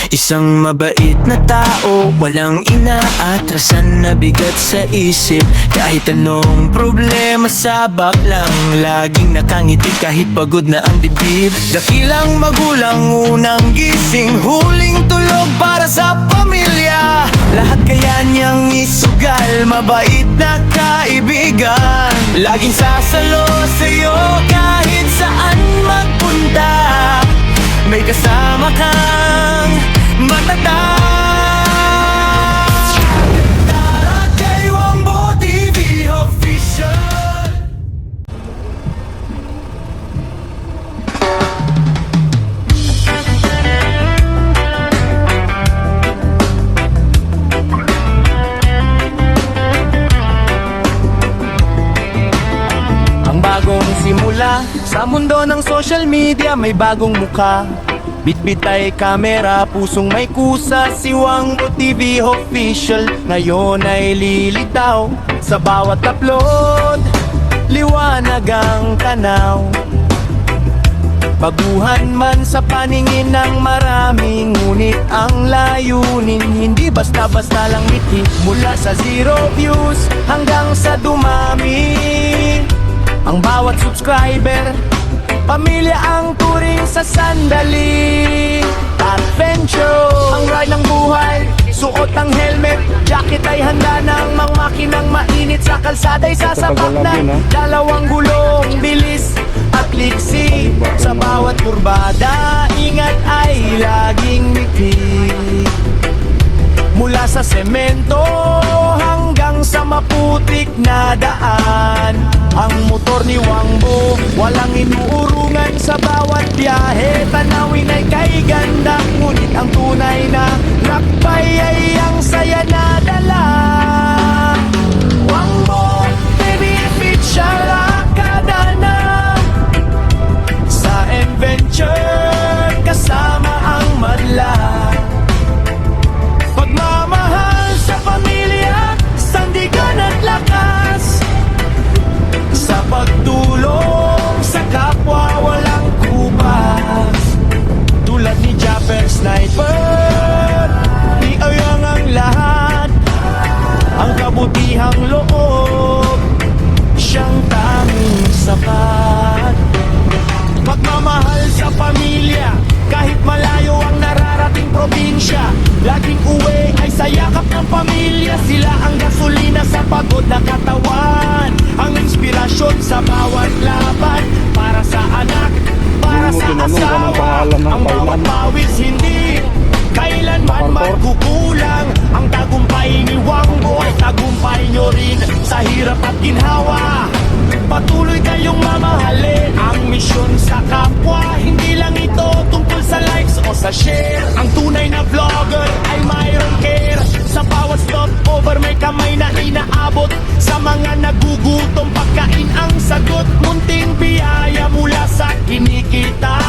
Isang mabait na tao, walang inaatrasan na bigat sa isip. Kahit anong problema sabak lang, laging nakangiti kahit pagod na ang dibdib. Dakilang magulang, unang gising, huling tulog para sa pamilya. Lahat kaya niyang isugal, mabait na kaibigan. Laging sasalo sa'yo kahit saan magpunta. May kasama kang matatag. Tara kay Wangbo TV Official. Ang bagong simula sa mundo ng social media, may bagong mukha. Bitbit ay kamera, pusong may kusa. Si Wangbo TV Official ngayon ay lilitaw. Sa bawat upload, liwanag ang tanaw. Baguhan man sa paningin ng marami, ngunit ang layunin hindi basta-basta lang miti. Mula sa 0 views hanggang sa dumami, ang bawat subscriber pamilya ang turing sa sandali. Adventure, ang ride ng buhay, suot ang helmet, jacket ay handa ng mga makinang mainit. Sa kalsada ay sasapak na dalawang gulong, bilis at liksi. Sa bawat kurbada, ingat ay laging ngiti. Mula sa semento hanggang sa maputik na daan, ang motor ni Wangbo walang inuurungan. Sa bawat biyahe, tanawin ay kay ganda, ngunit ang tunay na lakbay ay ang saya na dala. Wangbo TV Official, akada na sa adventure, kasama ang madla. Pagmamahal sa pamilya, sandigan at lakas. Sa pagtulong sa kapwa, walang kupas. Tulad ni Japper Sniper, di ayang ang lahat. Ang kabutihang loob, siyang tanging sapat. Pagmamahal sa pamilya, kahit malayo ang nararating probinsya, laging uwi ay sa yakap ng pamilya. Sila ang gasolina sa pagod na katawan, ang inspirasyon sa bawat laban. Para sa anak, para sa asawa, ang bawat pawis hindi kailanman magkukulang. Ang tagumpay ni Wangbo ay tagumpay nyo rin sa hirap at ginhawa. Patuloy kayong mamahalin ang misyon sa kapwa. Hindi lang ito tungkol sa likes o sa share. Ang tunay na vlogger ay mayroong care. Sa bawat stopover may kamay na inaabot. Sa mga nagugutom, pagkain ang sagot. Munting biyaya mula sa kinikita,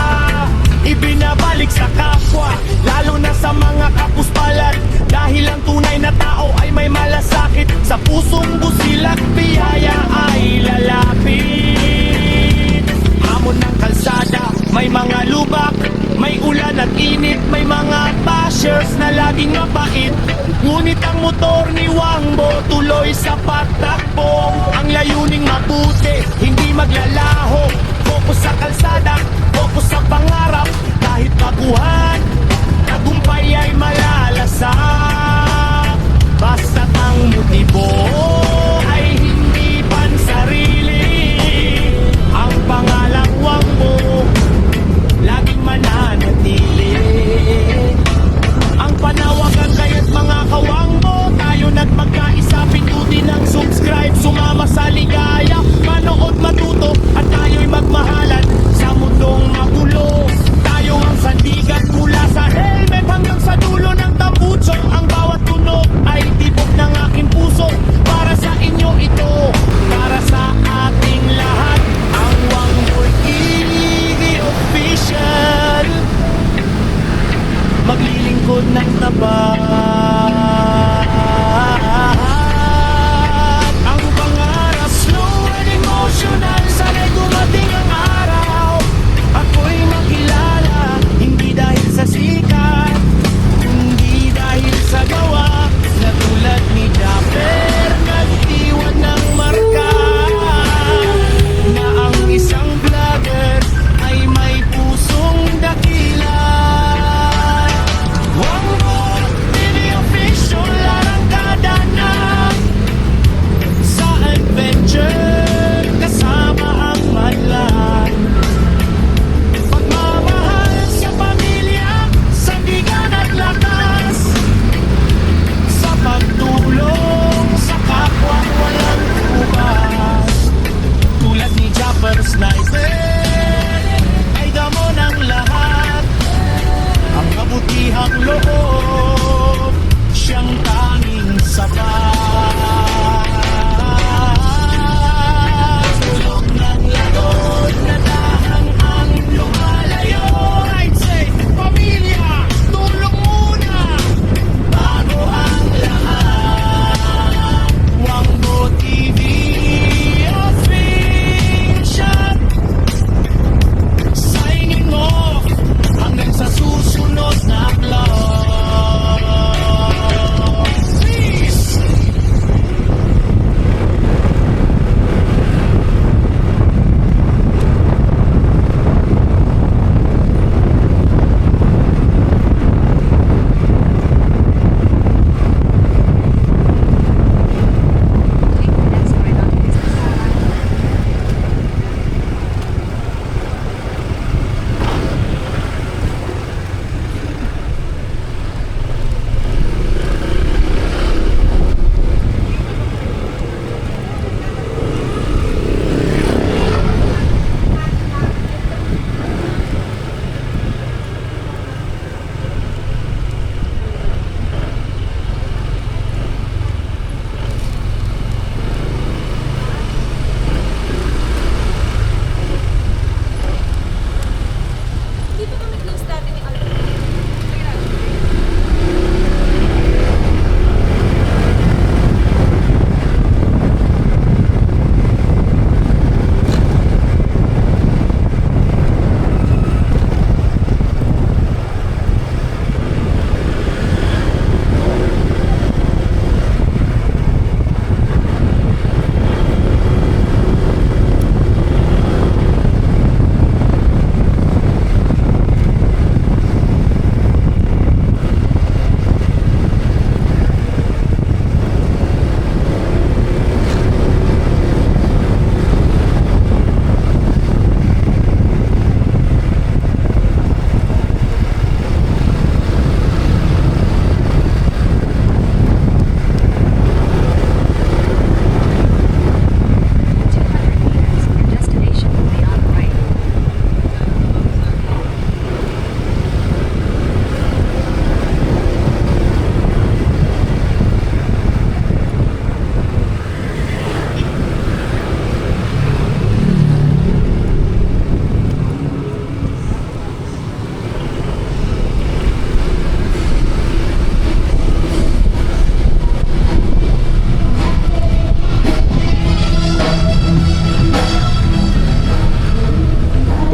ibinabalik sa kapwa, lalo na sa mga kapuspalad. Dahil ang tunay na tao ay may malasakit. Sa pusong busilak, biyaya ay lalapit. Hamon ng kalsada, may mga lubak, may ulan at init, may mga bashers na laging mapait. Ngunit ang motor ni Wangbo tuloy sa patakbo. Ang layuning mabuti, hindi maglalaho. Fokus sa kalsada, fokus sa pangarap. Kahit baguhan, tagumpay ay malalasak. Basta't ang motibo ay hindi pansarili. Ang pangalang Wangbo laging mananatili. Ang panawagan kaya't mga kawangbo, tayo nagmagkaisa, pindutin ang subscribe. Sumama sa ligaya, manood matuto, at tayo'y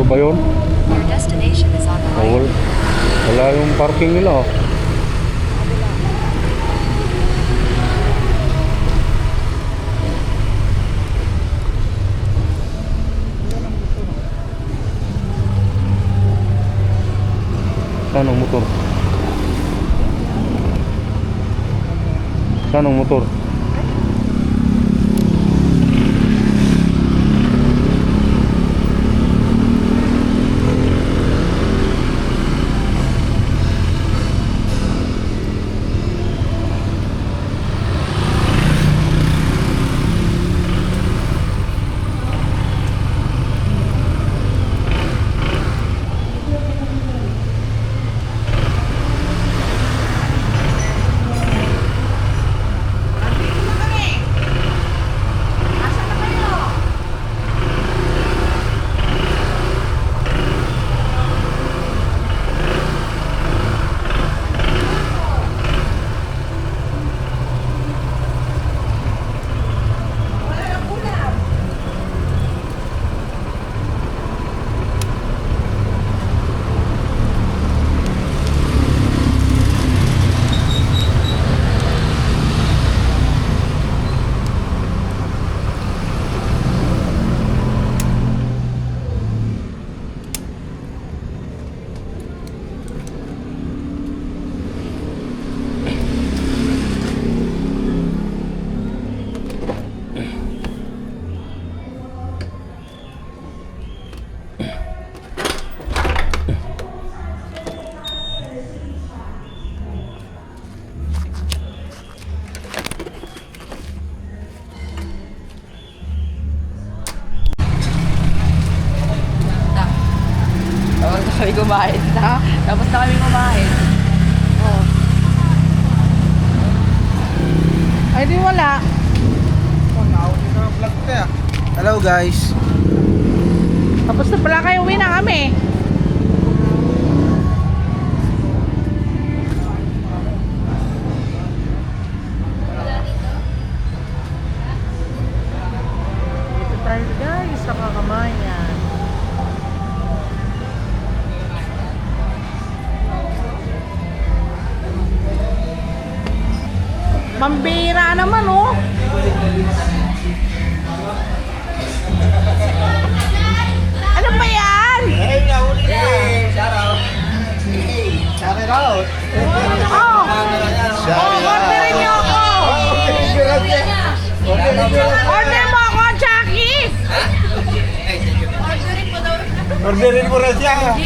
ba yun? Your destination is on the right. Wala yung parking nila. Saan ang motor? Saan ang motor? Tapos na kami kumain. Tapos na kami kumain. Oh. Ay, di wala. Hello guys. Tapos na pala kayo, uwi na kami. Dito tayo guys, sa Kakamayan. Pambira naman, oh. Ano ba yan? Hey, nahuli na. Shout out. Hey, shout it out. Oh, Shout it out. orderin niyo ako. Order mo ako, Chucky. Orderin mo na siya.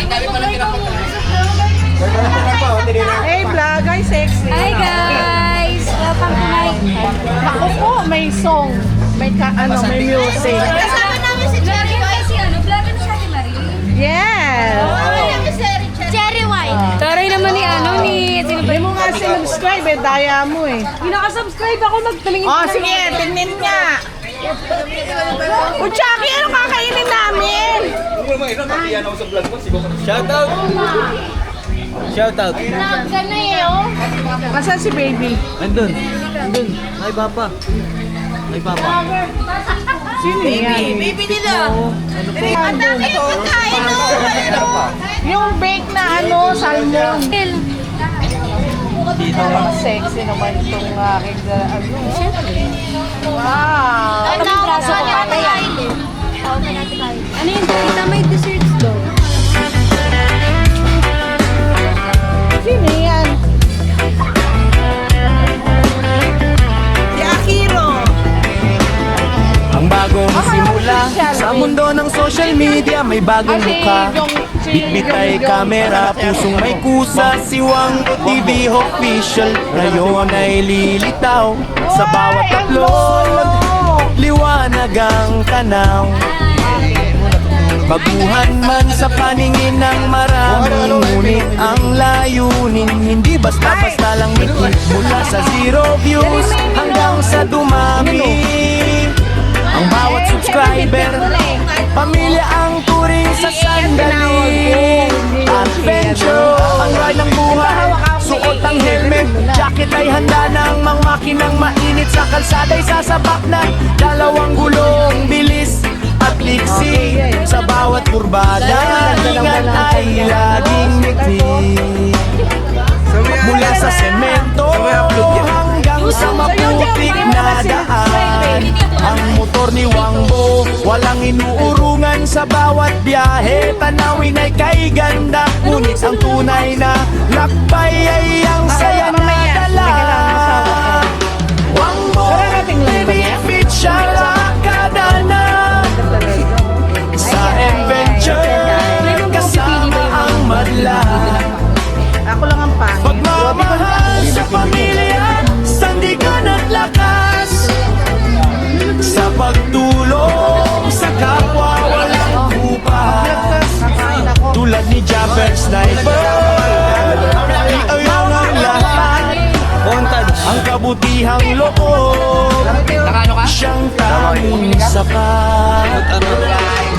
Hey, vlog, ay sexy. Hi guys! Welcome to my... Ako po, may song. May may music. Kasama namin si Cherry White. Si ano, vlogger na siya ni Marie. Yes. Cherry White. Taray naman ni ano ni... Sino ba? Hindi mo nga sinubscribe eh, daya mo eh. Pinaka-subscribe ako nagtalingin. Oh, sige, tingnan nga. O, Chucky, ano kakainin namin? Shout out. Shout out. Vlog ka na eh, oh. Nasaan si baby? Andun. Andun. Ay papa. Ay papa. Sino yan? Baby nila. Ang dami yung pagkain, yung bake na salmon. Sexy naman itong aking wow. Ano yung braso ko patay? Ano yung kita may desserts doon? Sino yan? Si Akiro. Ang bagong simula sa mundo ng social media, may bagong mukha. Bitbit ay kamera, pusong may kusa. Siwang TV official, ngayon ay lilitaw. Sa bawat upload, liwanag ang tanaw. Baguhan man sa paningin ng marami, ngunit ang layunin hindi basta-basta lang mikit. Mula sa 0 views hanggang sa dumami. Ang bawat subscriber, pamilya ang turing sa sandali. Adventure, ang ride ng buhay, suot ang helmet, jacket ay handa ng mga makinang mainit. Sa kalsada'y sasabak na dalawang gulong, bilis at liksi. Sa bawat kurbada, motor ni Wangbo, walang inuurungan sa bawat biyahe. Tanawin ay kay ganda, ngunit ang tunay na lakbay ay ang saya na dala. Wangbo, benefit siya lakada na sa adventure, kasama ang madla. Ako lang ang pangit. Pagmamahal sa pamilya, sandigan at lakas, sa pagtulong sa kapwa walang kupas. Tulad ni Japper Sniper, iayaw ang lahat, ang kabutihang loob, siyang tanging sapat.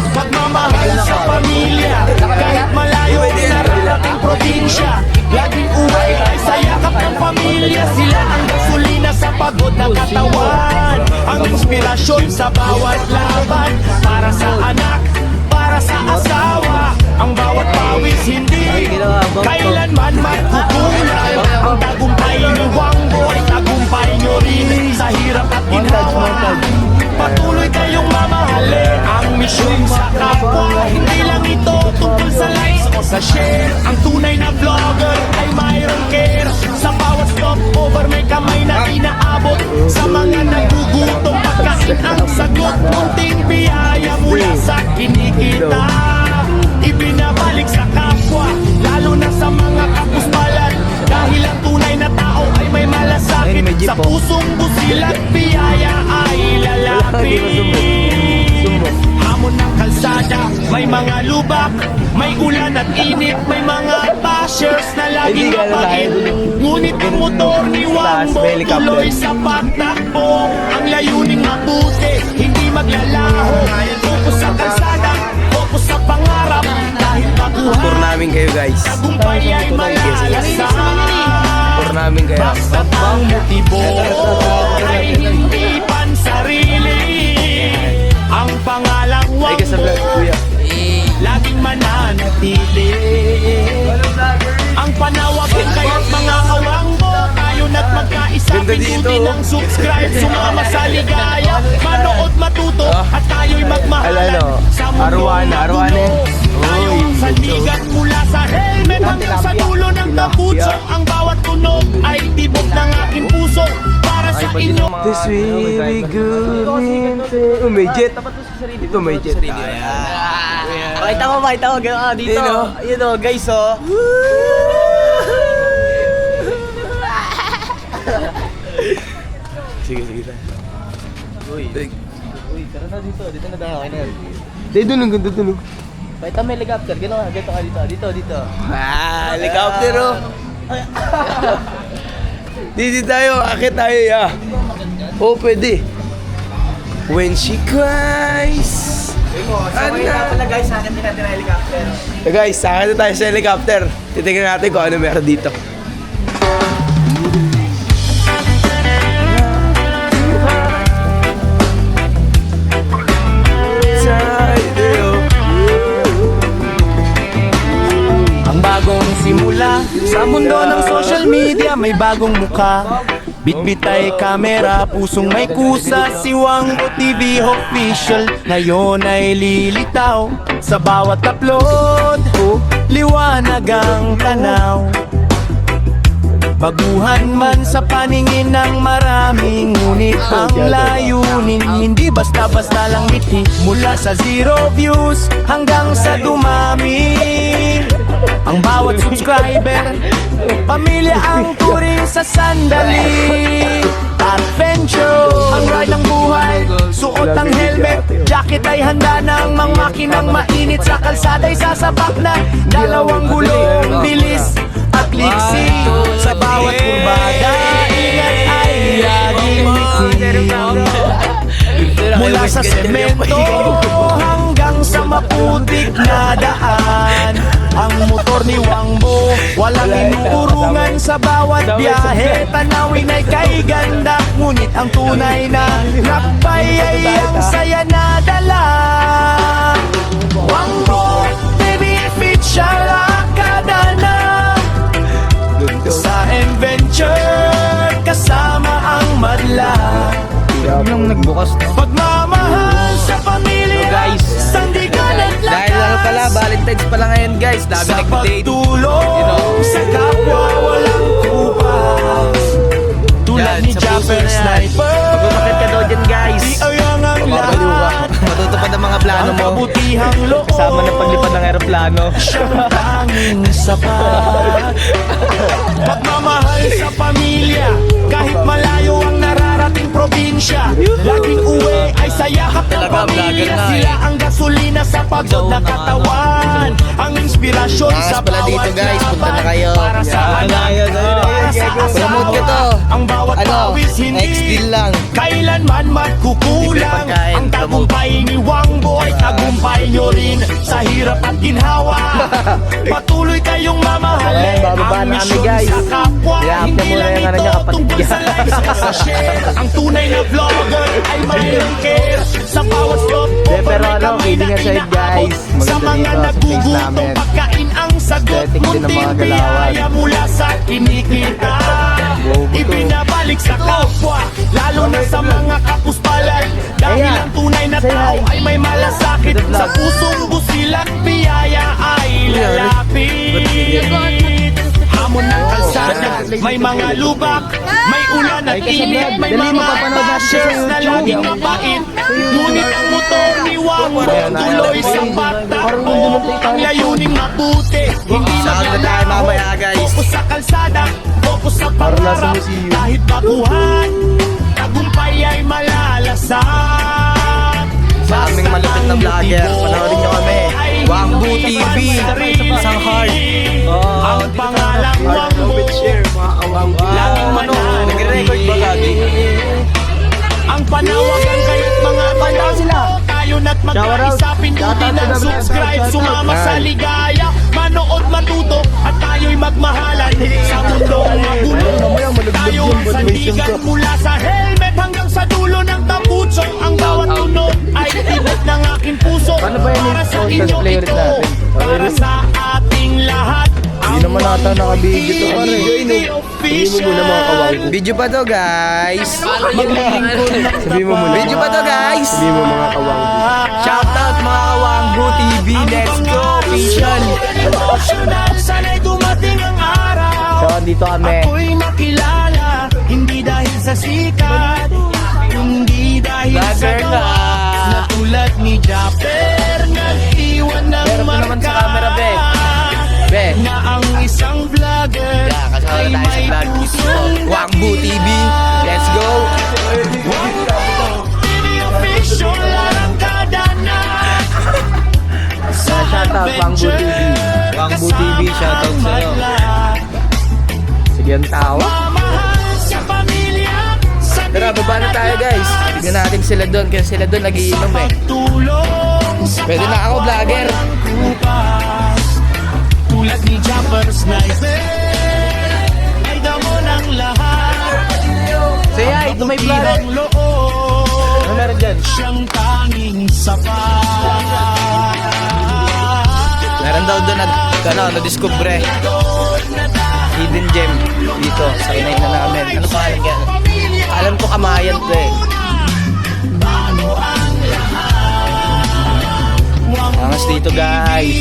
Pagmamahal sa pamilya, kahit malayo nararating probinsya, laging uwi ay sa yakap ng pamilya. Sila ang gasolina sa pagod na katawan, ang inspirasyon sa bawat laban. Para sa anak, para sa asawa, ang bawat pawis hindi kailanman magkukulang. Ang tagumpay ni Wangbo ay tagumpay nyo rin sa hirap at ginawa. Patuloy kayong mamahalin ang misyon sa kapwa. Hindi lang ito tungkol sa likes o sa share. Ang tunay na vlogger ay mayroong care. Sa bawat stopover may kamay na inaabot. Sa mga nagugutom pagkain ang sagot. Munting biyaya mula sa kinikita, ibinabalik sa kapwa, lalo na sa mga kapuspalan. Dahil ang tunay na tao ay may malasakit. Sa pusong busilat, biyaya ay lalapit. Hamon ng kalsada, may mga lubak, may ulan at init, may mga bashers na laging mapait. Ngunit ang motor ni Wangbo tuloy sa pagtakbo. Ang layuning mabuti, hindi maglalaho. Focus sa kalsada, focus sa pangarap. Dahil baguhan, Tour namin kayo guys. tagumpay ay malalasan. Tour namin kayo. Basta ang motibo ay hindi pansarili. Ang pangalang Ay, sa vlog, Wangbo kuya. laging mananatili. Ang panawagin kayo't mga kawangbo, tayo na't magkaisa. Ganda dito. Pindutin ang subscribe, sumama sa ligaya. Manood matuto at tayo'y magmahalan Alano, sa mundo Arwana, na Arwana. gulo. Tayo ang sandigan mula sa helmet hanggang sa dulo ng kapuso. Ang bawat tunog ay tibok ng aking puso. Para sa inyo This will be good. Oh, may jet. Ito may jet. Pakita mo. Gano'n dito. Ayun o, guys oh. Sige. Uy, tara na dito. Dito na tayo. Dito nung. Pakita mo yung helicopter. Gano'n ka dito. Ah, helicopter oh. Dito tayo, akit tayo ya. Oh, pwede. When she cries. guys, sa akin din natin ang helicopter. Guys, sakit na tayo sa helicopter. Titignan natin kung ano meron dito. ang bagong simula. Sa mundo ng social media may bagong muka. Bitbit ay kamera, pusong may kusa. Si Wangbo TV official ngayon ay lilitaw. Sa bawat upload, liwanag ang tanaw. Baguhan man sa paningin ng marami, ngunit ang layunin hindi basta-basta lang ngiti. Mula sa 0 views hanggang sa dumami, ang bawat subscriber, pamilya ang turing sa sandali. Adventure, ang ride ng buhay, suot ang helmet, jacket ay handa ng mga makinang mainit. Sa kalsada'y sasabak na dalawang gulong, bilis at liksi. Sa bawat kurbada, ingat ay laging ngiti. Mula sa semento hanggang sa maputik na daan, ang motor ni Wangbo walang inuurungan sa bawat biyahe. Tanawin ay kay ganda, ngunit ang tunay na lakbay ay ang saya na dala. Wangbo, baby, fit siya lakada na sa adventure, kasama ang madla. Yung nagbukas. Pagmamahal guys, dami Sa nag-date. pagtulong sa kapwa walang kupas. Tulad ni Japper Sniper, Magpapakit ka daw dyan guys. di ayang ang Mabaliw ka. lahat. Matutupad ang mga plano Ang mo. kabutihang loob, Kasama ng paglipad ng aeroplano. siyang tanging sapat. Pagmamahal sa pamilya, kahit malayo ang nararating probinsya. Laging uwi ay sayakap ng Talaga, vlogger pamilya. na Sila ang gasolina sa pagod na katawan. Ang inspirasyon Angas sa pala bawat dito, guys. Punta na laban. kayo. Para sa anak, para sa Promote ko to. asawa. Ang bawat Ano, pawis hindi ex-deal lang. kailanman magkukulang. Libre pagkain, Ang tagumpay ni Wangboy, tagumpay nyo rin sa hirap at ginhawa. Patuloy kayong mamahalin Ayan, bababa ang na kami, misyon guys. sa kapwa. I-up Hindi niya muna lang yung ano ito niya, kapatid tungkol niya. sa likes o sa share. Ang tunay na vlogger ay mayroong care sa bawat stop. Pero ano, kidding aside, guys. Sa Maganda mga dito, sa place nagugutong namin. pagkain ang sagot. Aesthetic din ang mga Munting galawan. biyaya mula sa kinikita. Bobo to. Ibinabalik sa kapwa, lalo na sa mga kapuspalad. Dahil Ayan. ang tunay na Say tao hi. ay may malasakit. To the vlog. Sa pusong busilang biyaya ay lalapit. Hamon ng kalsada, may mga lubak, may ulan at init, may Dali, mga mapapanood natin sa bashers na YouTube. laging mabait. Ngunit ang motor ni Wangbo tuloy sa pagtakbo. Ang layuning mabuti, hindi Saan na tayo maglalaho. mamaya, guys? Focus sa kalsada, focus sa pangarap. Kahit baguhan, tagumpay ay malalasan. Sa aming malupit na vlogger, panoorin nyo kami. Wangbo TV, isang heart. Ang pangalang Wangbo, laging manalo. Nag-record ba lagi? Ang panawagan kayo't mga sila. Tayo na't magkaisa, pindutin ang subscribe, sumama sa ligaya, manood matuto, at tayo'y magmahalan sa mundong magulo. Tayo ang sandigan mula sa helmet hanggang sa dulo ng tapuso. Ang bawat tunog ay tibok ng aking puso. Paano ba yan Para sa yung inyo play ulit ito, natin? para sa ating lahat. Hindi naman ata nakabigyo to, pare. Sabihin mo muna mga kawanggo. Video pa to guys. Sabihin mo muna. Video pa to guys. Sabihin mo mga kawang. Shoutout mga Wangbo TV. Let's go. Vision. Emotional, sana'y dumating ang araw. So, dito kami. Ako'y nakilala, hindi dahil sa sikat, hindi dahil sa Vlogger gawa, ka. na tulad ni Japper, nag-iwan ng Pero ito marka. naman sa camera, be. Be. Na ang isang vlogger Yeah, kasama ay tayo sa may vlog. pusong Wangbo TV. Let's go. TV official, arangkada na sa Shoutout, Wangbo TV. Wangbo TV, shoutout sa'yo. Sige ang tawa. Mamahal sa pamilya, sa Tara, baba na tayo guys. Tignan natin sila doon. Kasi sila doon nagiinom eh. tulong sa Pwede na ako vlogger. kupas. Tulad ni Japper Sniper, ay damo ng lahat. Say hi to my vlog. Ang loob, Ano meron dyan? siyang tanging sapat. Meron daw doon na-discover hidden gem dito sa inainan namin. Ano pangalan yan? Alam ko Kamayan to eh. Angas dito guys.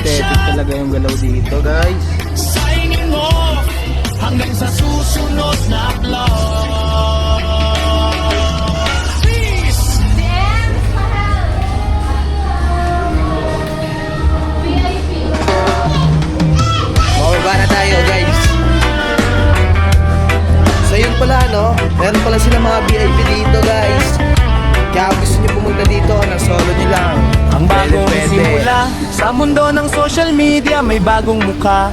Aesthetic talaga yung galaw dito guys. Signing off hanggang sa susunod na vlog. Peace! Mababa na tayo guys. So yun pala no, meron pala sila mga VIP dito guys. Kaya kung gusto nyo pumunta dito, ng solo nyo lang. Ang bagong Pwede. simula sa mundo ng social media, may bagong muka.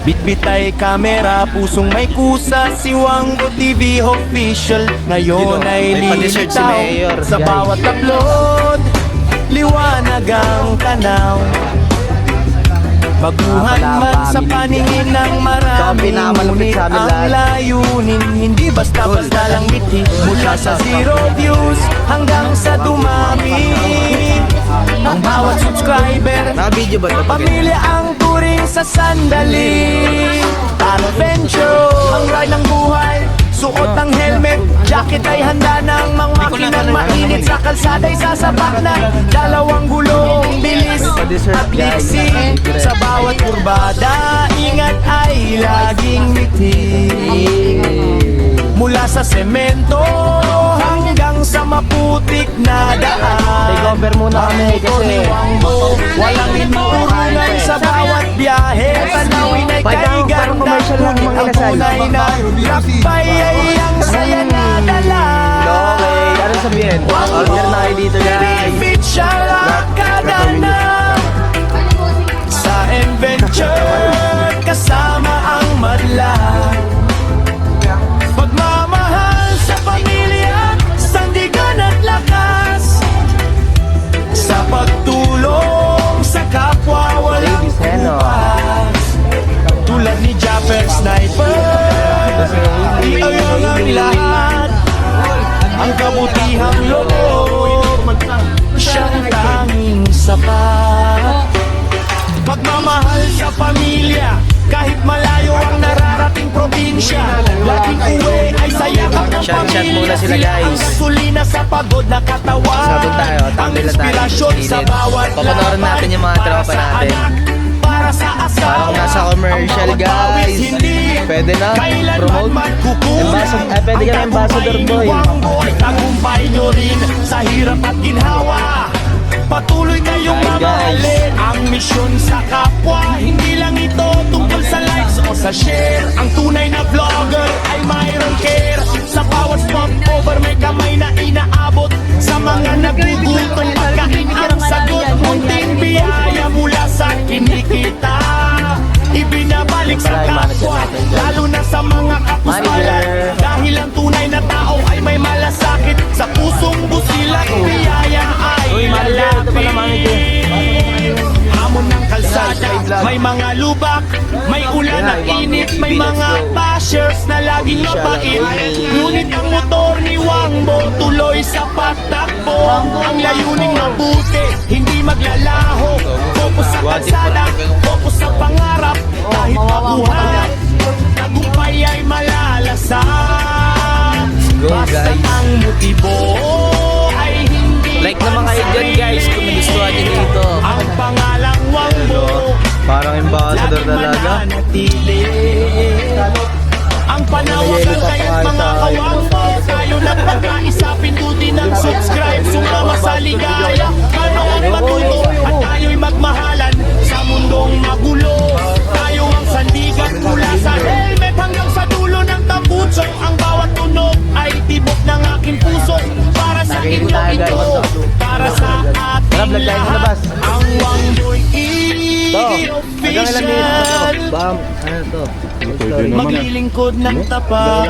Bitbit ay kamera, pusong may kusa. Si Wangbo TV official ngayon Dito, ay may pa-dessert si lilitaw Mayor, sa guys. bawat upload. Liwanag ang tanaw, baguhan man sa paningin ng marami. pinakamalupit Ngunit sa amin ang lahat. layunin hindi basta-basta lang ngiti. Mula sa 0 views hanggang sa dumami. Ang bawat subscriber, Naka-video ba ito? pamilya ang turing sa sandali. Adventure, ang ride ng buhay. Suot ang helmet, jacket ay handa ng mga makinang mainit sa Sa kalsada'y sasabak na dalawang gulong bilis at liksi. Sa bawat kurbada, ingat ay laging ngiti. Mula sa semento hanggang sa maputik na daan. Take over muna kami kasi Walang inuurungan sa bawat biyahe. Tanawin ay kay Parang ganda. commercial lang mga Ang inasal. tunay na lakbay ay ang saya na dala. Okay, ano sabihin? Order na kayo dito guys. Bit siya lang kadana. Sa adventure kasama ang madlang. Pagmamahal sa pamilya, sandigan at lakas. Sa pagtulong sa kapwa walang Ladies, hello. kupas. Tulad ni Japper Sniper, iayang ang lahat. Ang kabutihang loob, siyang tanging sapat. Pagmamahal sa pamilya, kahit malayo ang nararating probinsya. Laging uwi ay sayakap ng Shot pamilya. muna sila, guys. Ang gasolina sa pagod na katawan. Sabon tayo, Ang tambay lang tayo. inspirasyon sa Init. bawat Papanoorin natin yung mga para tropa sa natin. anak, para sa asawa. Parang nasa commercial, Ang bawat pawis, guys. hindi Pwede na, kailanman promote. magkukulang. Ambassador- pwede ka na Ang ambassador, boy. tagumpay, tagumpay nyo rin sa hirap at ginhawa. Patuloy kayong Hi, guys. mamahalin ang misyon sa kapwa. Hindi lang ito tungkol sa likes o sa share. Ang tunay na vlogger ay mayroong care. Sa bawat stopover may kamay na inaabot. Sa mga nagugutom pagkain ang sagot. Munting biyaya mula sa kinikita, ibinabalik sa kapwa, lalo na sa mga kapuspalan. Dahil ang tunay na tao ay may malasakit. Sa pusong busilang biyaya ay lalapit. Hamon ng kalsada, may mga lubak, may ulan at init, may mga bashers na laging mapait. Ngunit ang motor ni Wangbo tuloy sa patakbo. Ang layuning mabuti, hindi maglalaho. Focus sa kalsada, focus sa pangarap. Kahit mabuhat, tagumpay ay malalasan. Go, Basta guys. ang motibo ay hindi Like naman kayo dyan guys kung nagustuhan nyo dito. ang pangalang Wangbo. Parang ambassador talaga. Ang panawagan kayo't mga kawangbo. Tayo na pagkaisa, pindutin ng subscribe. Sumama sa ligaya, manood matuto. At tayo'y magmahalan sa mundong magulo. Tayo ang sandigan mula sa helmet hanggang sa dulo ng tambutso. Ang bawat tunog ay tibok ng aking puso. Para sa inyo ito, para sa ating vlog tayo sa lahat. labas. Ang Wangboy Hanggang ilang minutes na to? Official. Bam, ano to? Maglilingkod ng tapat.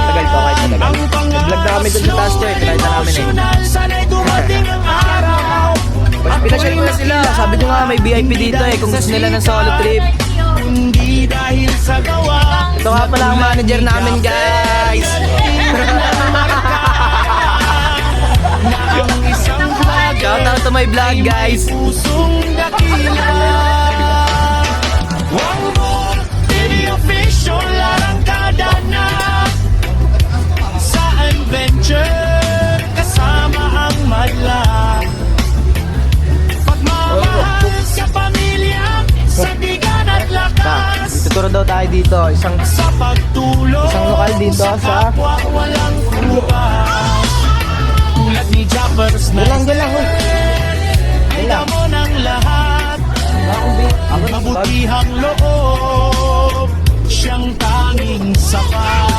Tagal to, kahit matagal. Ang Vlog na kami dun sa taas to eh, pinakita namin eh. emosyonal, sana'y dumating ang araw. Pinasyal ko na sila. Sabi nyo nga may VIP dito eh kung gusto nila ng solo trip. Hindi dahil sa gawa. Ito nga pala ang manager namin guys. Na ang isang vlog Shout out to my vlog guys. pusong dakila. Wangbo, TV official, arangkada na. Sa adventure, kasama ang madla. Pagmamahal sa pamilya, sandigan at lakas. Tuturo daw tayo dito. Isang Sa pagtulong Isang lokal dito sa- kapwa walang kupas. Tulad ni Japper Sniper, alam mo ng lahat. Ang mabutihang loob, siyang tanging sapat.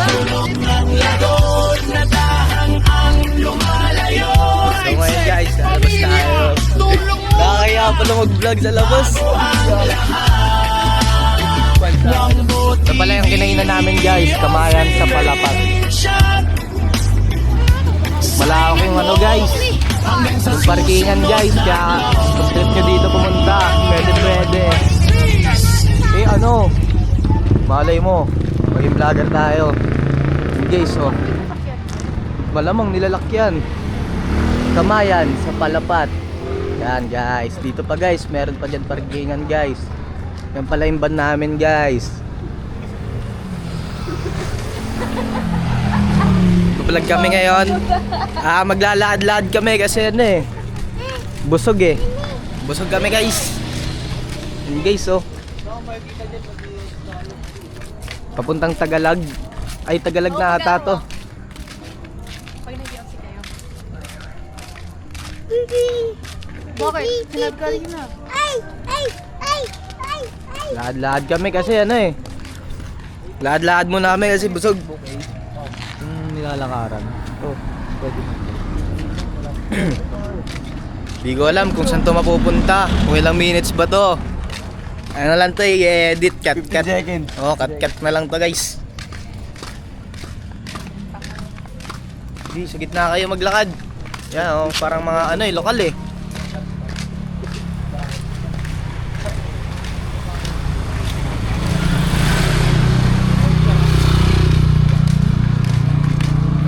Tulog ng lagod na dahang ang lumalayo. So ngayon guys, lalabas tayo. Nakakaya pala mag-vlog sa labas. Ito pala yung kinainan namin guys, Kamayan sa Palapat. Malawak yung ano guys, yung parkingan guys, kaya kung trip nyo dito pumunta, pwede. Eh ano, malay mo, maging vlogger tayo. Guys oh, malamang nilalakyan. Kamayan sa Palapat. Yan guys, dito pa guys, meron pa dyan parkingan guys. Yan pala yung van namin guys. Vlog kami ngayon. Maglalakad-lakad kami kasi ano eh. Busog eh. Busog kami guys. Yun guys oh. Papuntang Tagalog. Ay Tagalog na ata to. Pag nag-i-oxy kayo. Bakit? Sinabi ka rin na. Lakad-lakad kami kasi ano eh. Lakad-lakad muna kami kasi busog. Nilalakaran. Oh, pwede. Di ko alam kung saan to mapupunta. Kung ilang minutes ba to. Ano lang to i-edit, cut. seconds. Oh, cut na lang to guys. Di, sa gitna kayo maglakad. Yan oh, parang mga ano eh, lokal eh.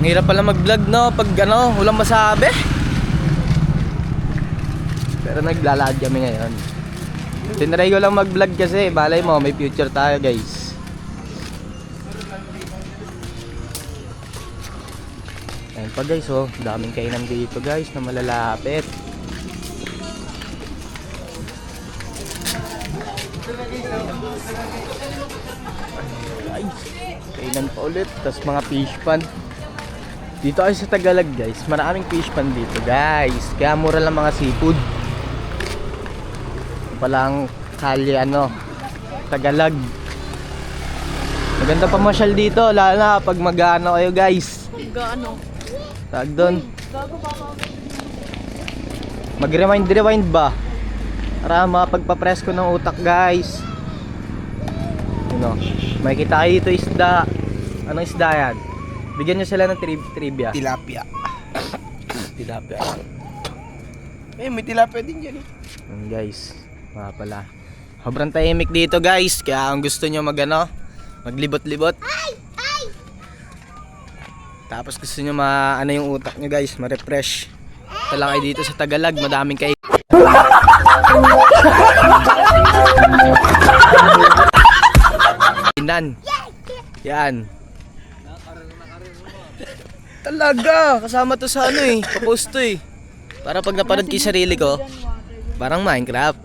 Ang hirap pala mag-vlog no, pag ano, walang masabi. Pero naglalakad kami ngayon. Tinry ko lang mag-vlog kasi balay mo, may future tayo guys. Ayun pa guys oh, daming kainan dito guys na malalapit. Guys, kainan pa ulit, tas mga fish pan. Dito ay sa Tagalog guys, maraming fish pan dito guys. Kaya mura lang mga seafood. Palang kalye ano, Tagalog. Maganda pa masyal dito, lalo na pag mag-ano kayo guys. Gaano? Tag doon. Mag-rewind ba? Para mapagpapresko ng utak guys. Ano, makikita kayo dito isda. Anong isda yan? Bigyan nyo sila ng trivia. Tilapia. Tilapia. Eh, may tilapia din dyan eh. Guys, mga pala. Sobrang tahimik dito guys. Kaya kung gusto nyo mag-ano, maglibot-libot. Tapos gusto nyo ano yung utak nyo guys, ma-refresh. Ito lang kayo dito sa Tagalog, madaming kayo. Yan. Talaga, kasama to sa ano eh, papost to eh. Para pag napanood ko yung sarili ko, parang Minecraft.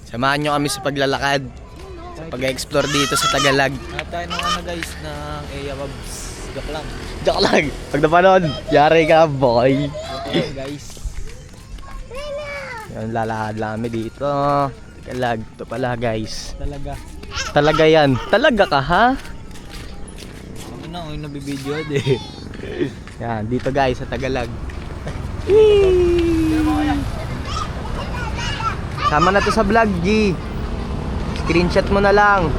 Samahan nyo kami sa paglalakad, sa pag-explore dito sa Tagalog. Tayo ng ano guys, ng Eya Babs. Joke lang. Joke lang, pag napanood, yari ka boy. Okay guys. Yan, lalakad lang kami dito. Tagalog, ito pala guys. Talaga. Talaga yan, talaga ka ha? Ano na, yung nabibideo eh. Yan, dito guys sa Tagalog. Sama na to sa vlog, G. Screenshot mo na lang.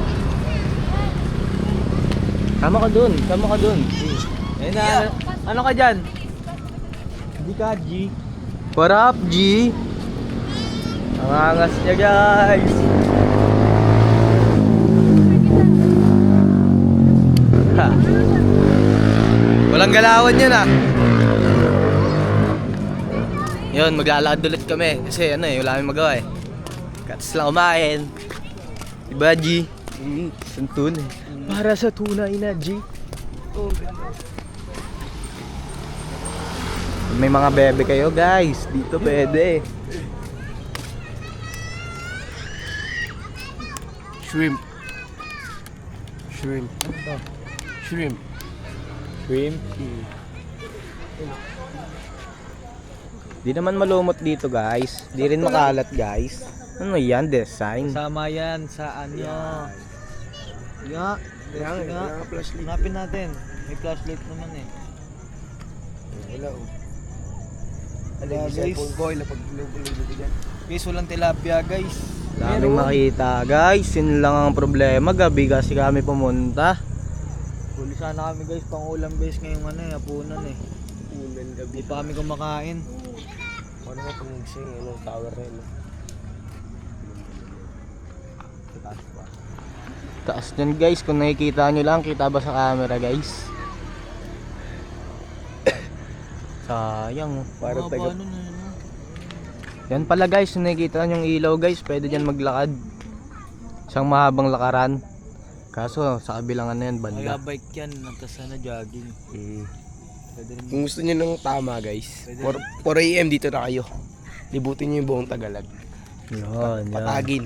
Sama ka dun. Ayun na, ano ka dyan? Hindi ka, G. What up, G? Ang angas niya guys. Ha. Walang galawan yun ah. Yun, maglalakad ulit kami. Kasi ano eh, wala kami magawa eh. Katas lang kumain. Diba G? Santun eh. Para sa tunay na G. May mga bebe kayo guys. Dito pwede. Shrimp. Shrimp. Shrimp. Shrimp. Di naman malumot dito guys. Di rin makalat guys. Ano yan? Design. Sama yan sa ano. Nga. Flashlight. Hanapin natin. May flashlight naman eh. Wala oh. Wala guys. Guys, walang tilapia guys. Daming makita guys. Yun lang ang problema. Gabi kasi kami pumunta. Huli sana kami guys, pang ulam guys ngayong ano eh, hapunan eh. Ulan gabi. Di pa kami kumakain. Ano nga pang nagsing, ano, tower na yun. Taas pa. Taas dyan guys. Kung nakikita nyo lang, kita ba sa camera guys? Sayang. Para taga. Yan pala guys, kung nakikita nyo yung ilaw guys, pwede dyan maglakad. Isang mahabang lakaran. Kaso sa kabilang ano yan, Kaya banda. bike yan, nagkas na jogging. Pwede rin. Kung gusto nyo ng tama guys, 4 AM dito na kayo. Libutin nyo yung buong Tagalog. Yun, yun. Patagin.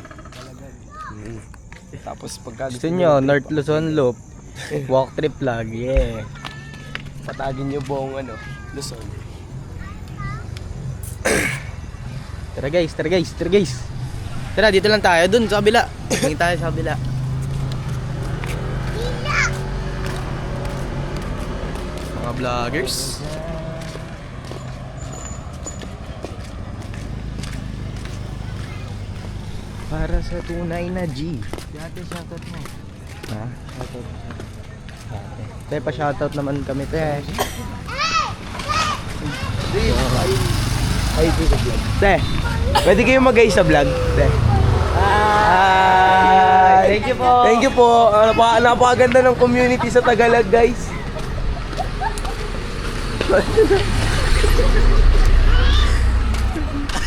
Tapos pagka Gusto nyo, North Luzon Loop. Walk trip lagi eh. patagin nyo buong Luzon. Tara guys, tara guys, tara guys. Tara, dito lang tayo, dun sa kabila. Tingin tayo sa kabila. Mga vloggers. Para sa tunay na G. Dati shoutout mo. Ha? Te, pa-shoutout naman kami, te. Ay, dito vlog. Te, pwede kayo mag-ay sa vlog? Te. Hi! Thank you po! Thank you po. Napakaganda ng community sa Tagalog guys.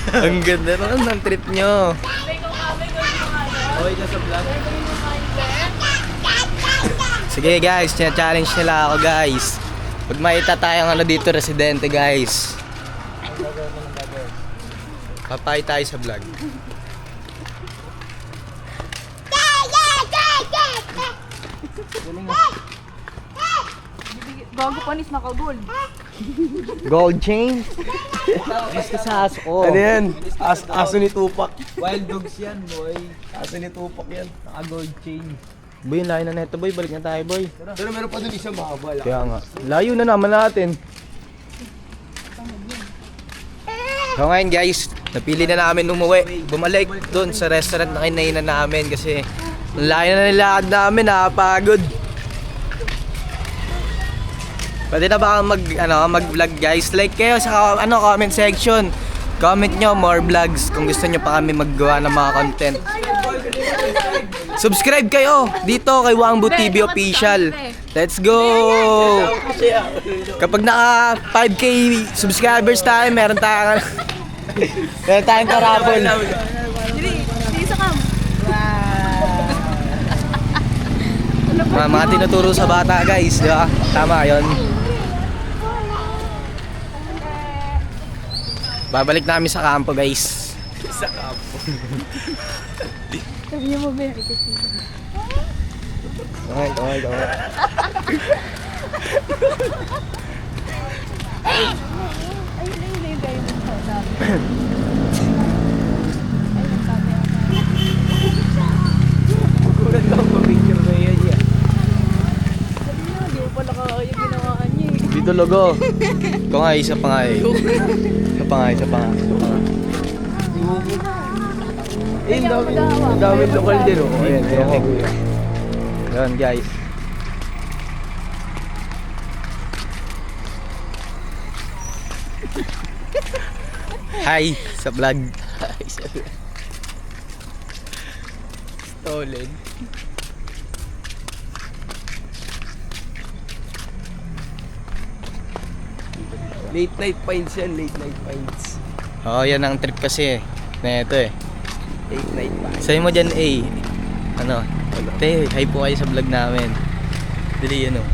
Ang ganda naman ng trip nyo. Okay ka sa vlog? Sige guys, challenge nila ako guys. Pag makita tayong dito, residente guys. Papay tayo sa vlog. Bago panis naka-gold. Gold chain? Gusto sa aso ko. Ano yan? Aso ni Tupac. Wild dogs yan, boy. Aso ni Tupac yan. Naka-gold chain. Boy, layo na neto boy. Balik na tayo boy. Pero meron pa dun isang mahaba lang. Kaya nga. Layo na naman natin. So ngayon guys, napili na namin umuwi. Bumalik doon sa restaurant na kinainan namin kasi ang layo na nilakad namin, nakapagod. Pwede na ba mag-vlog guys? Like kayo sa comment section. Comment nyo more vlogs kung gusto nyo pa kami maggawa ng mga content. Subscribe kayo dito kay Wangbu TV Official. Let's go! Kapag naka 5k subscribers tayo, meron tayong karapol. Dili sa kam. Mga tinuturo sa bata guys, di ba? Tama yon. Babalik namin sa kampo guys. Sabi niyo mo, Beri. Okay. Ayun yung guy mo sa dami. Ayun, sabi ako. Kulat lang pa picture na yan. Sabi niyo, di mo pala kaya ginawaan niya eh. Dito logo. Ito nga, isa pa nga eh. Isa pa nga. Eh, ang daming lokal din oh. Ayan, ayan. Yan guys. Hi sa vlog. Stolen. Late night finds yan, late night finds. Oo, yan ang trip kasi na ito eh. Late night finds. Sabi mo dyan eh. Ano? Te, hi po kayo sa vlog namin. Dili yan oh.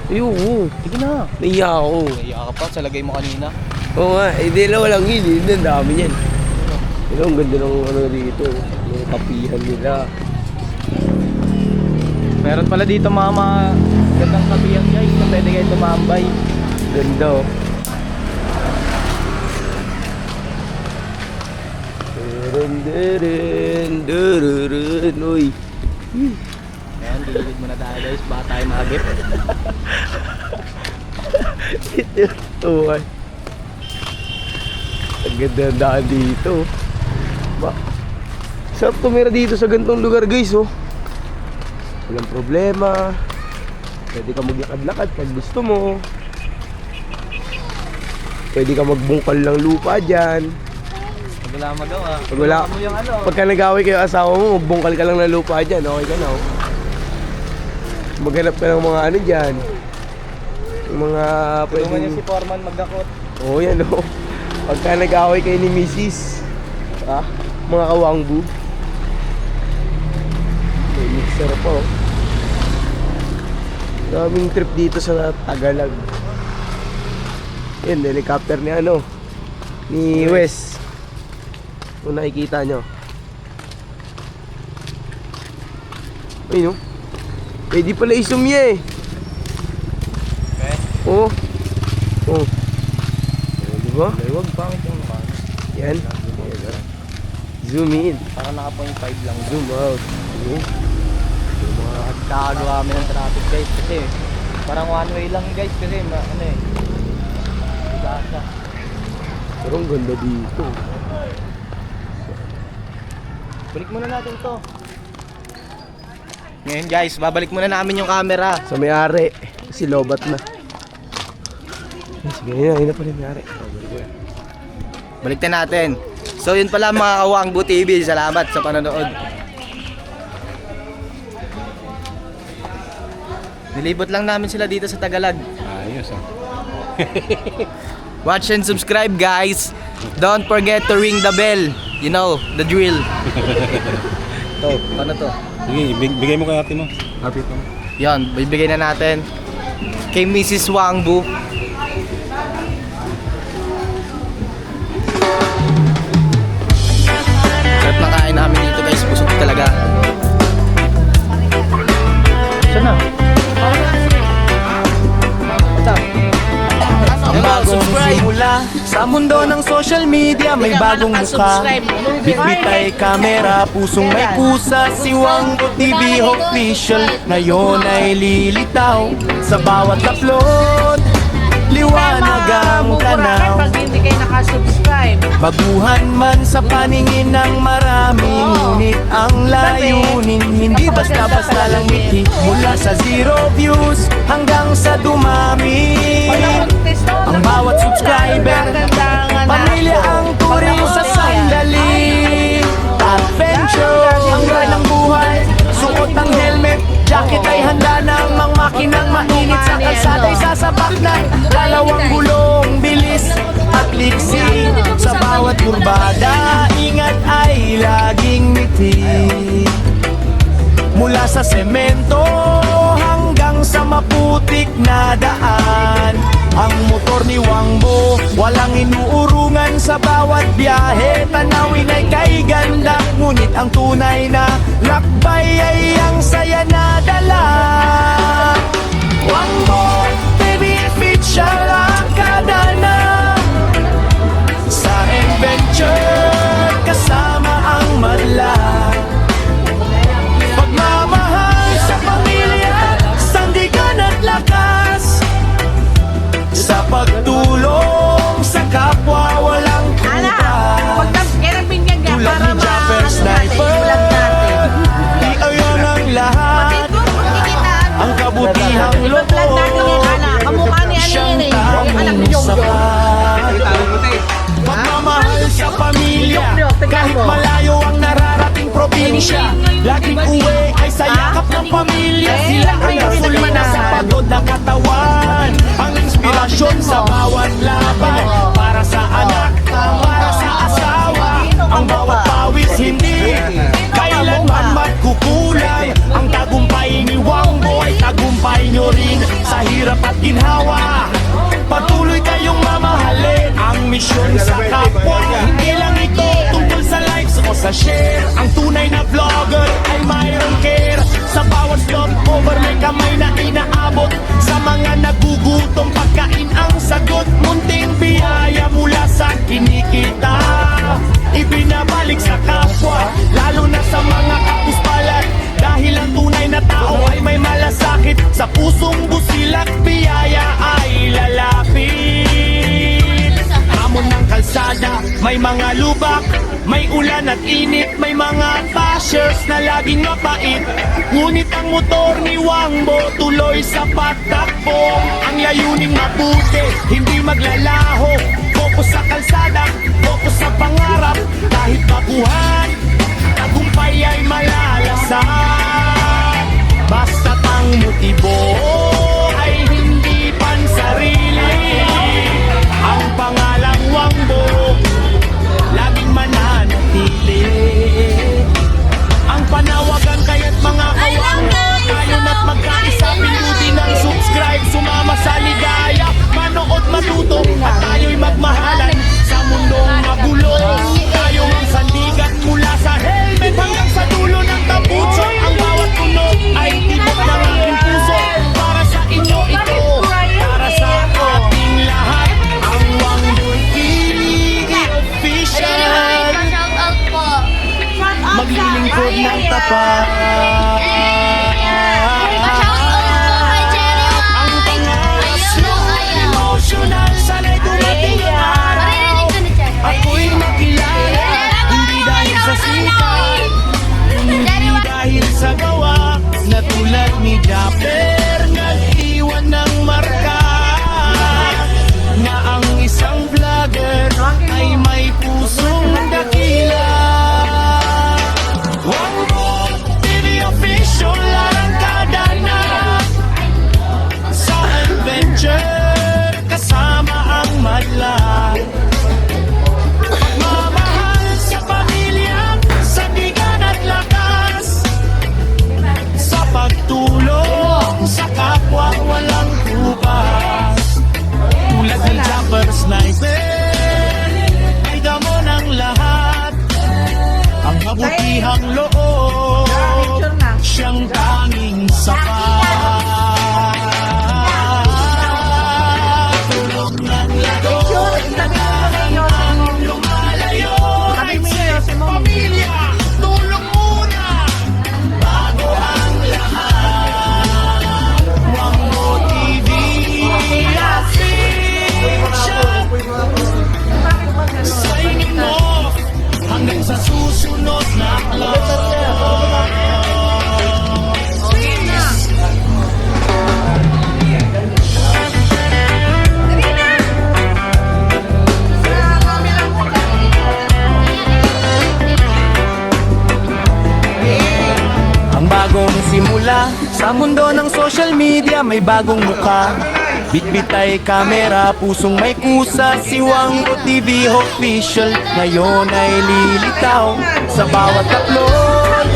Oo, Sige na. naiya ako. Naiya ka pa sa lagay mo kanina. Oo nga, di lang walang hili, ang dami yan. Pero ang ganda ng dito, yung kapihan nila. Meron pala dito mga gandang kapihan guys na pwede kayo tumambay. Ganda oh. Durun, uy. Ayan, gilid muna tayo guys, baka tayo mahagip. Oo, ay. Ang ganda ng daan dito. Ba? Sarap tumira dito sa ganitong lugar guys oh. Walang problema. Pwede ka maglakad-lakad pag gusto mo. Pwede ka magbungkal ng lupa dyan. Pag wala magawa. Pag wala, Mo yung pagka nag-away kayo asawa mo, magbungkal ka lang ng lupa dyan. Okay ka na oh. Maghanap ka ng mga ano dyan. Yung mga Tulungan niyo pwedeng... si Foreman magdakot. Oo yan oh. Pagka nag-away kayo ni Mrs. Ah, mga kawangbu. Helicopter po. Daming trip dito sa Tagalog. Yan, helicopter ni ano, ni Wes. Kung nakikita nyo. Ay no, pwede pala isumye eh. Oh. Oh. Diba? Huwag pangit yung mukha. Yan. Zoom in. Parang naka 0.5 lang. Zoom out. Zoom. Kakagawa kami ng traffic guys kasi parang one way lang guys kasi ano eh. Gasa. Pero ang ganda dito. Balik muna natin to. Ngayon guys, babalik muna namin yung camera. Sa may-ari. Si Lobat na. Sige, yun na pala yung may-ari. Balik na natin. So yun pala mga Kawangbo TV. Salamat sa panonood. Nilibot lang namin sila dito sa Tagalog. Ayos ah. Watch and subscribe guys. Don't forget to ring the bell. You know, the drill. To, paano to? Sige, bigay mo kay ate mo. Happy to. Yan, bibigay na natin kay Mrs. Wangbu. Sarap na kain namin dito guys, busog talaga. Saan na? What's up? Ang bagong simula sa mundo ng social media, may bagong mukha. Bitbit ay kamera, pusong may pusa. Si Wangbo TV official ngayon ay lilitaw. Sa bawat upload, liwanag ang tanaw. Pag hindi kayo nakasubscribe. Baguhan man sa paningin ng marami, ngunit ang layunin hindi basta-basta lang ngiti. Mula sa 0 views hanggang sa dumami, ang bawat subscriber pamilya ang turing sa sandali. Adventure ang ng buhay, suot ang helmet, jacket ay handa ng mga makinang mainit. Sa kalsada'y sasabak na dalawang gulong, bilis at liksi. Sa bawat kurbada, ingat ay laging ngiti. Mula sa semento hanggang sa maputik na daan, ang motor ni Wangbo walang inuurungan. Sa bawat biyahe, tanawin ay kay ganda. Ngunit ang tunay na lakbay ay ang saya na dala. Wangbo TV official ang kadana sa adventure kasama ang madla. Pagmamahal sa pamilya, sandigan at lakas. Sa pagtulong sa kapwa walang kupas. Tulad ni Japper Sniper, di ayan ang lahat. Ang kabutihang loob, siyang tanging sapat. Pagmamahal sa pamilya, kahit malayo ang nararating probinsya, laging uwi ay sa yakap ng pamilya. Sila ang gasolina sa pagod na katawan, ang inspirasyon sa bawat laban. Para sa anak, para sa asawa, ang bawat pawis hindi kailanman magkukulay. Ang tagumpay ni Wangbo ay tagumpay nyo rin sa hirap at ginhawa. Patuloy kayong mamahalin ang misyon sa kapwa. Hindi lang ito tungkol sa likes o sa share. Ang tunay na vlogger ay mayroong care. Sa bawat stopover may kamay na inaabot. Sa mga nagugutom pagkain ang sagot. Munting biyaya mula sa kinikita, ibinabalik sa kapwa, lalo na sa mga kapuspalan. Dahil ang tunay na tao ay may malasakit. Sa pusong busilak, biyaya ay lalapit. Hamon ng kalsada, may mga lubak, may ulan at init, may mga bashers na laging mapait. Ngunit ang motor ni Wangbo tuloy sa pagtakbo. Ang layuning mabuti, hindi maglalaho. Focus sa kalsada, focus sa pangarap. Kahit baguhan, tagumpay ay malalasan. Basta't ang motibo ay hindi pansarili. Ang pangalang Wangbo laging mananatili. Ang panawagan kaya't mga kawan sumikat. Hindi dahil sa gawa na tulad ni Japper, nag-iwan ng marka na ang isang vlogger ay may pusong dakila. Wangbo TV official arangkada na sa adventure kasama ang madla. Pagmamahal sa pamilya, sandigan at lakas, sa pagtulong sa kapwa walang kubas. Tulad ng Japper Sniper, ay damo ng lahat. Ang kabutihang loob, siyang tanging sapat. Tulog ng loob, ang lumalayo. Kahit sa pamilya, tulong muna bago ang lahat. Wangbo TV, signing off hanggang sa susunod na vlog. Ang bagong simula sa mundo ng social media, may bagong mukha. Bitbit ay kamera, pusong may kusa. Si Wangbo TV official ngayon ay lilitaw sa bawat upload.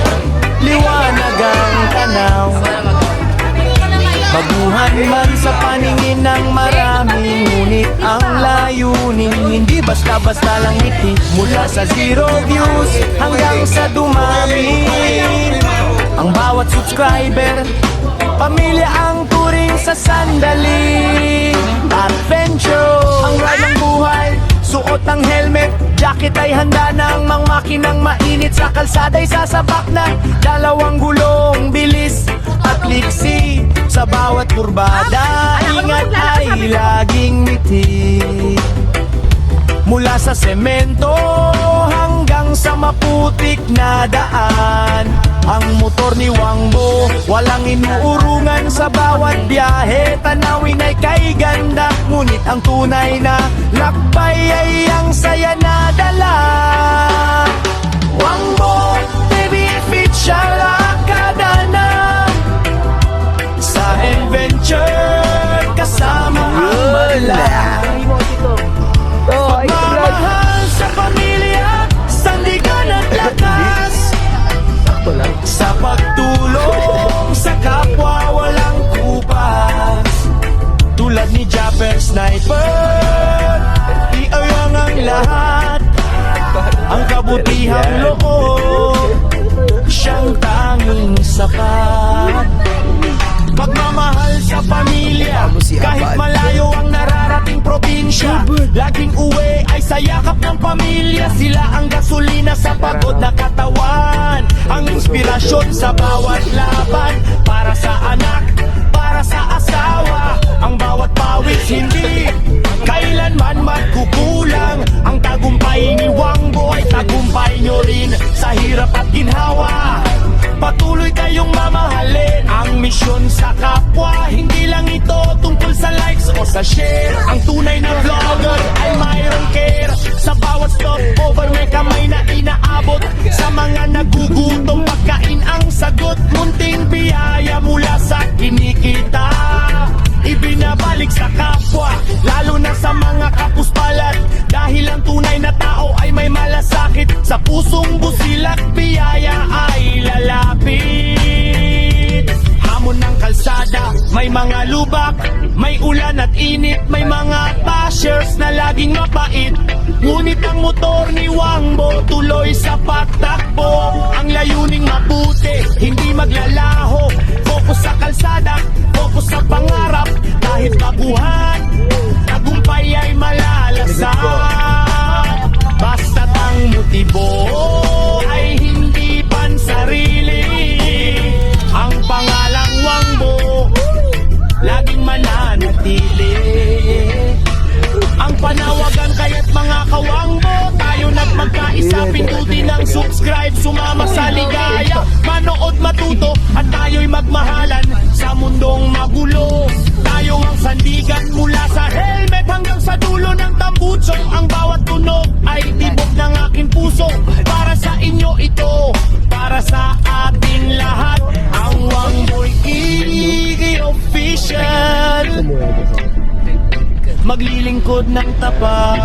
Liwanag ang tanaw, baguhan man sa paningin ng marami, ngunit ang layunin hindi basta-basta lang ngiti. Mula sa 0 views hanggang sa dumami, ang bawat subscriber pamilya ang turing sa sandali. Adventure ang ride ng buhay, suot ang helmet, jacket ay handa ng makinang mainit. Sa kalsada'y sasabak na dalawang gulong, bilis at liksi. Sa bawat kurbada, ingat ay laging ngiti. Mula sa semento hanggang sa maputik na daan, ang motor ni Wangbo walang inuurungan. Sa bawat biyahe, tanawin ay kay ganda, ngunit ang tunay na lakbay ay ang saya na dala. Wangbo TV official akada na sa adventure kasama ang madla. Pagmamahal sa pamilya, sandigan at lakas, sa pagtulong sa kapwa walang kupas. Tulad ni Japper Sniper, iayang ang lahat. Ang kabutihang loob, siyang tanging sapat. Pagmamahal sa pamilya, kahit malayo ang nararating probinsya, laging uwi ay sa yakap ng pamilya. Sila ang gasolina sa pagod na katawan, ang inspirasyon sa bawat laban. Para sa anak, para sa asawa, ang bawat pawis hindi kailanman magkukulang. Ang tagumpay ni Wangbo ay tagumpay nyo rin sa hirap at ginhawa. Patuloy kayong mamahalin ang misyon sa kapwa. Hindi lang ito tungkol sa likes o sa share. Ang tunay na vlogger ay mayroong care. Sa bawat stopover may kamay na inaabot. Sa mga nagugutom, pagkain ang sagot. Munting biyaya mula sa kinikita, ibinabalik sa kapwa, lalo na sa mga kapuspalat. Dahil ang tunay na tao ay may malasakit, sa pusong busilak biyaya ay lalapit. Hamon ng kalsada, may mga lubak, may ulan at init, may mga bashers na laging mapait. Ngunit ang motor ni Wangbo tuloy sa pagtakbo. Ang layuning mabuti, hindi maglalaho. Focus sa kalsada, focus sa pangarap. Kahit baguhan, tagumpay ay malalasan. Basta't ang motibo ay hindi pansarili. Ang pangalang Wangbo laging mananatili. Ang panawagan kaya't mga kawangbo, tayo nagmagkaisa, pindutin ang sumama sa ligaya. Manood, matuto at tayo'y magmahalan sa mundong magulo. Tayo ang sandigan mula sa helmet hanggang sa dulo ng tambuso. Ang bawat tunog ay tibok ng aking puso. Para sa inyo ito, para sa ating lahat. Ang Wangboy Iggy Official, maglilingkod ng tapat.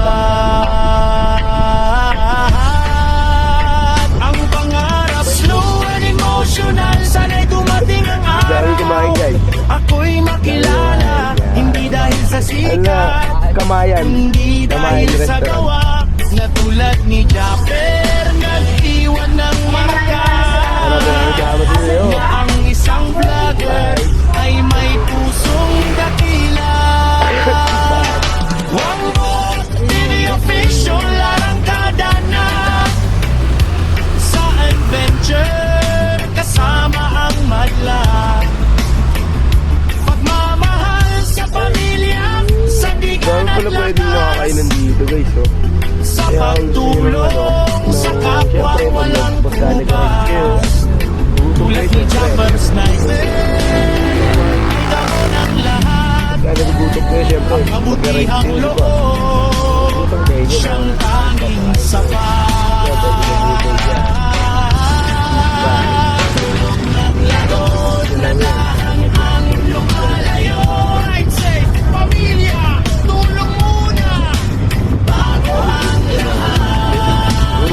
Ang pangarap, slow and emotional. Sana'y dumating ang Dahil kumain, araw guys. ako'y makilala. Hindi dahil sa sikat, Kamayan. hindi Kamayan dahil sa restaurant. gawa. Na tulad ni Japper, nag-iwan ng marka. Na ang isang vlogger ay may pusong dakila. Wangboy Iggy Official, arangkada na sa adventure kasama ang madla. Pagmamahal sa pamilya, sa di ka Dahil pala pwede nakakainan dito guys, oh. sa Kaya, pagtulong sa kapwa siyempre, walang magpagdali kayo. bukas. Tulad ni Japper Sniper, ay damo ng lahat. Kaya nagugutom kayo siyempre. Kabutihang loob, siyang tanging sapat. Tulog ng lagod, nanahan ang lumalayo. I'd say, pamilya, tulong muna bago ang lahat.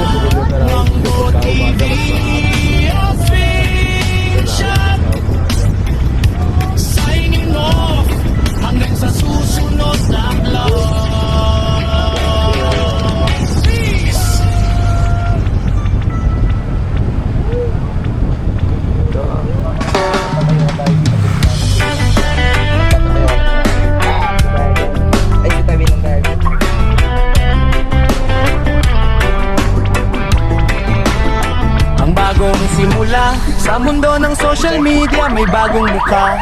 Wangboy Iggy Official, signing off hanggang sa susunod na vlog. Peace! Ay, si tabi ng dahil. Ang bagong simula sa mundo ng social media, may bagong mukha.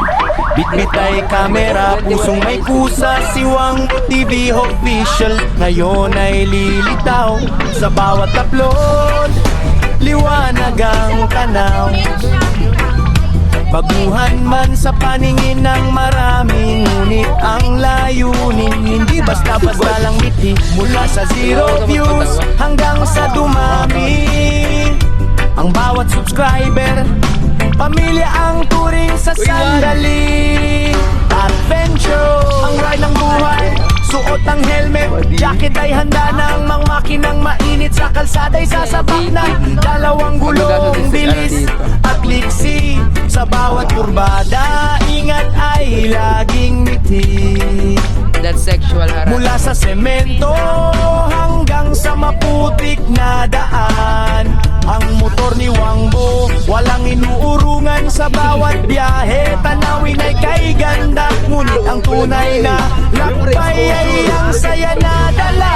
Bitbit ay kamera, pusong may kusa. Si Wangboy TV Official ngayon ay lilitaw sa bawat upload. Liwanag ang tanaw, baguhan man sa paningin ng marami. Ngunit ang layunin, hindi basta-basta lang ngiti. Mula sa 0 views hanggang sa dumami. Ang bawat subscriber, pamilya ang turing sa sandali. Adventure, ang ride ng buhay. Suot ang helmet, jacket ay handa ng mga makinang mainit. Sa kalsada'y sasabak na dalawang gulong, bilis at liksi. Sa bawat kurbada, ingat ay laging ngiti. That's sexual harassment. Mula sa semento hanggang sa maputik na daan, ang motor ni Wangbo walang inuurungan. Sa bawat biyahe, tanawin ay kay ganda. Ngunit ang tunay na lakbay ay ang saya na dala.